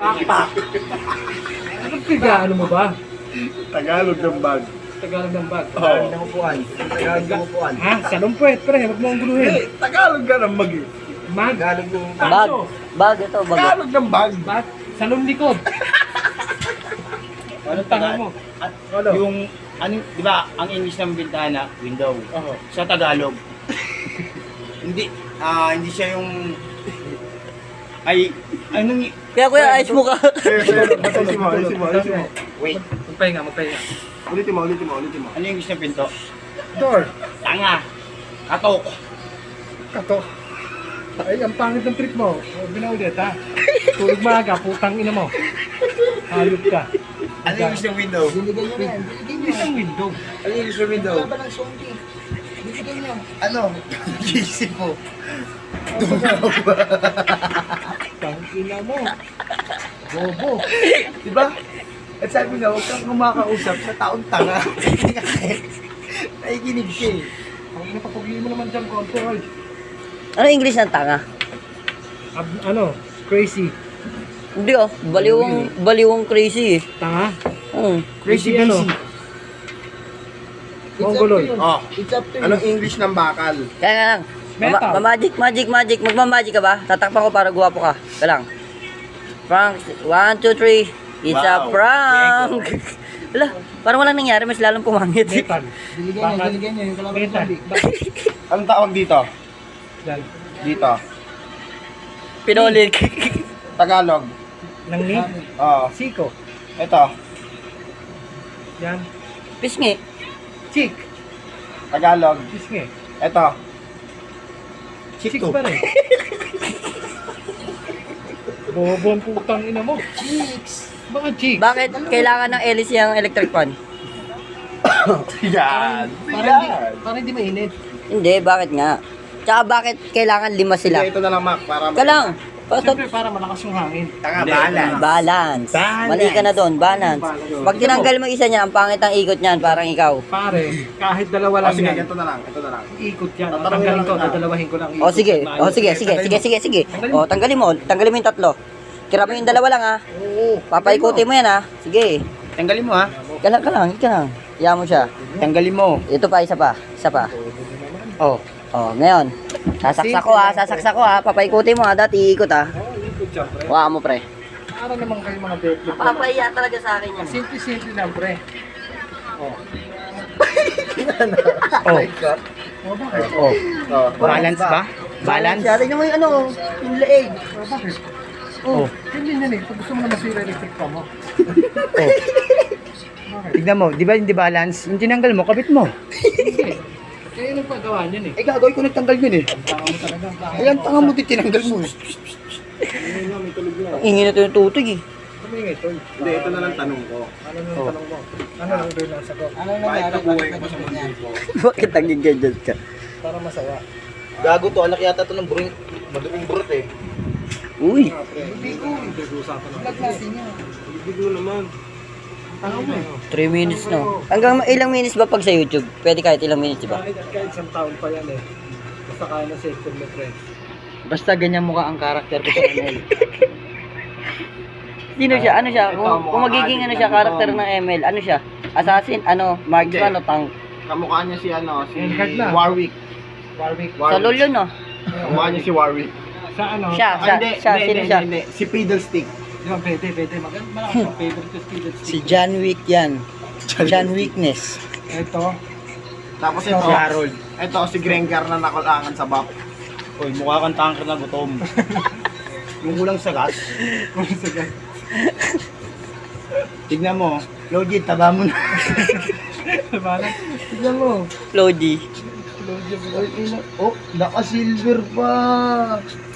Pakpak. Anong ano mo ba? Tagalog ng bag. Tagalog ng bag. Oo. ng upuan. Tagalog ng upuan. Ha? Salumpwet, pre. Huwag mo ang guluhin. Eh, Tagalog ka ng bag eh. Mag. Tagalog ng Bag. Bag, ito, bag. Tagalog ng bag. Bag. Salon likod. Ano tanga mo? At yung, ano, di ba, ang English ng bintana, window. Oo. Sa Tagalog. Hindi siya yung, anong, Kaya kuya, ayos mo ka. Ayusin mo, ayusin mo, ayusin mo. wait, Magpahinga. Ulitin mo, ulitin mo, ulitin mo. ano yung English ng pinto? Door. Tanga. Katok. Kato. Ay, ang pangit ng trip mo. Huwag mo na ulit, ha? Tulog maaga, putang ina mo. Hayop ka. Ano yung English ng window? Binigay nyo na yan. Binigay Isang window. Ano yung English ng window? Wala ba ng zombie? Binigay nyo. Ano? Isip mo. Tang ina mo. Bobo. Diba? At sabi nga, huwag kang kumakausap sa taong tanga. Nakikinig siya eh. Ang napapagli mo naman dyan, control. Ano English ng tanga? Ano? Crazy. Hindi oh, baliwang crazy eh. Tanga? Crazy ano? easy. Mongoloid. Oh, It's up to you. anong English ng bakal? Kaya nga lang. Metal. Magic. Magmamagic ka ba? Tatakpan ko para guwapo ka. Kaya lang. Prank. 1, 2, 3. It's a Wow. prank. Wala, parang walang nangyari. Mas lalong pumangit. Metal. Binigay nyo, Bakal. binigay nyo. Yung kalaban ng Metal. zombie. Anong tawag dito? Yan. Dito. Pinolik. Tagalog. Nang ni? Oo. Siko. Ito. Yan. Pisngi. Chick. Tagalog. Pisngi. Ito. Chick pa rin. Bobo ang putang ina mo. Chicks. Mga chick. Bakit kailangan ng hélice yung electric fan? Yan. Para hindi mainit. Hindi, bakit nga? Tsaka bakit kailangan 5 sila? Ito na lang, Mac, para Ka lang. Basta Siyempre para malakas yung hangin. Tanga, balance. balance. Mali ka na doon, balance. Pag tinanggal mo isa niya, ang pangit ang ikot niyan, parang ikaw. Pare, kahit dalawa Oh, lang sige, yan. ito na lang, ito na lang. Ikot yan. Tatanungin Tanggalin na ko, lang kita. dadalawahin ko lang. O sige, sige. O, tanggalin mo yung 3. Tira mo yung 2 lang ha. Oo. Papaikutin mo yan ha. Sige. Tanggalin mo ha. Ka lang. Iyan mo siya. Tanggalin mo. Ito pa, isa pa. Oh, ngayon. Sasaksak ko ha. Papaikutin mo ha, dati iikot ha. Oo, ikot yan, pre. Wa mo pre. Para naman kayo mga deadlift. Papaiya talaga sa akin yan. Simple lang, pre. Oh. Oh. Oh, bakit? Oh. Balance ba? Balance? Tingnan mo yung ano, yung leeg. Oh, bakit? Oh. Hindi yan eh. Pag gusto mo na masira electric pa mo. Oh. Bakit? Tignan mo, di ba hindi balance? Yung tinanggal mo, kabit mo. Hindi. Kaya yung paggawa niyan eh. Eh, gagawin ko nagtanggal yun eh. Tama mo talaga. Bakit? Ayan, tanga mo din tinanggal mo. Ang ingin na ito yung tutog eh. Tumingin, tol. Hindi, ito na lang tanong ko. Ano yung tanong mo? Ano yung doon ang sagot? Ano Bakit nangyari? nabuhay Bakit ko sa ganyan? mundo ko? Bakit naging ganyan ka? Para masaya. Gago to, anak yata to ng buring, maduming burot eh. Uy, Hindi ko. Pinag-uusapan naman. Vlog natin yan. Hindi ko naman. Tanong mo eh. 3 minutes na. Hanggang ilang minutes ba pag sa YouTube? Pwede kahit ilang minutes ba? Kahit isang taon pa yan eh. Basta kaya na safety mo, friend. Basta ganyan mukha ang karakter ko sa ML. Sino siya? Ano siya? Kung magiging ano siya, karakter ng ML, ano siya? Assassin? Ano? Marksman o tank? Kamukha niya si ano, si Enhard na. Warwick. Warwick. Sa LoL yun, no? Kamukha niya si Warwick. Sa ano? Siya, sino siya? Hindi. Si Fiddlestick. Di ba, pwede. Malakas yung favorite ko speed. Si John Wick yan. John Wickness. Ito. Tapos ito, Si Harold. ito si Grengar na nakulangan sa bap. Uy, mukha kang tanker na gutom. Yung ulang sagat. Sige. Tignan mo. Logit, taba mo na. Parang, tignan mo. Floji. Oh, naka-silver pa.